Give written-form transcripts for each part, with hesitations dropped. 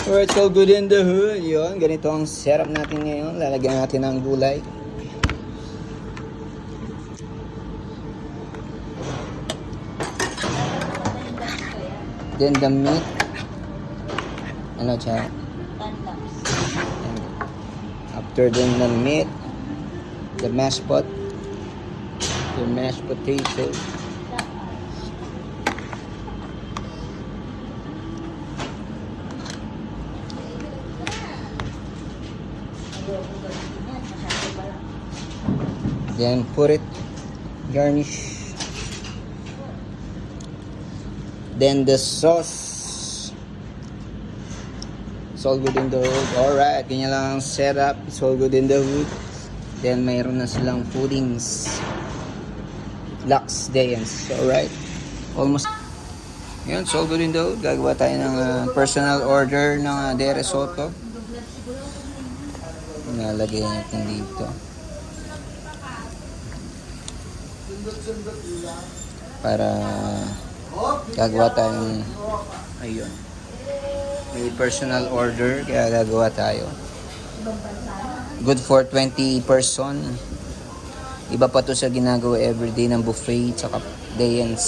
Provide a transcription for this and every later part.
Alright, so good in the hood. Yun, ganito ang setup natin ngayon. Lalagyan natin ng gulay. Then the meat. Ano siya? After then the meat, the mashed pot, the mashed potato. Then put it, garnish. Then the sauce. It's all good in the hood. Alright, ganyan lang ang setup. It's all good in the hood. Then mayroon na silang puddings. Lux Dayens. Alright. Almost. Yun, it's all good in the hood. Gagawa tayo ng personal order ng de risotto. Nalagay natin dito. Para gagawa tayong ayun. May personal order kaya gagawa tayo. Good for 20 person. Iba pa to sa ginagawa everyday ng buffet tsaka Dayens.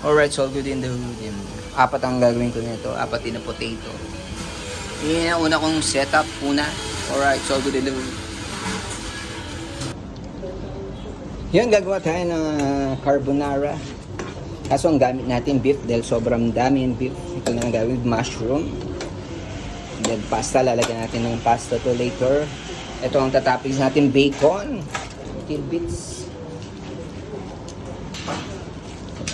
Alright, so all good in the hood. Apat ang gagawin ko nito. Apat din na potato. Yan ang una kong setup. Alright, so all good in the hood. Yan, gagawa tayo ng carbonara. Kaso ang gamit natin beef dahil sobrang dami yung beef. Ito na ang gawin, mushroom. Then pasta, lalagyan natin ng pasta to later. Ito ang tatoppings natin, bacon. Tidbits.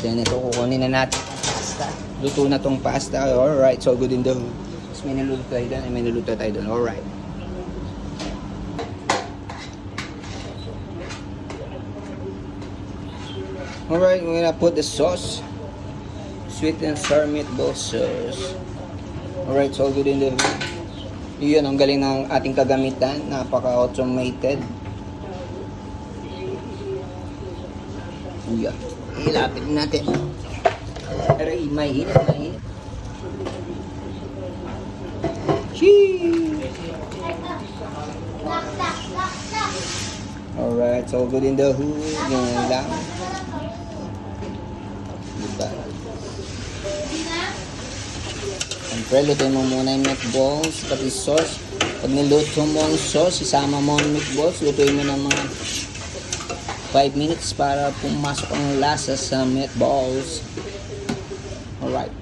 Then ito kukunin na natin pasta. Luto na tong pasta. Alright, so good in the hood. Tapos may naluluto tayo doon. May naluluto tayo doon. Alright. Alright, we're gonna put the sauce. Sweet and sour meatball sauce. Alright, so good in the hood. Yun, ang galing ng ating kagamitan. Napaka-automated. Yan. Ilapit natin. Aray, mainit. Cheese! Alright, so good in the hood. Yan lang. Diba? Siyempre, lutuin mo muna yung meatballs, pati sauce. Pag niluto mo ang sauce, isama mo ang meatballs, lutuin mo ng mga 5 minutes para pumasok ang lasa sa meatballs. Alright.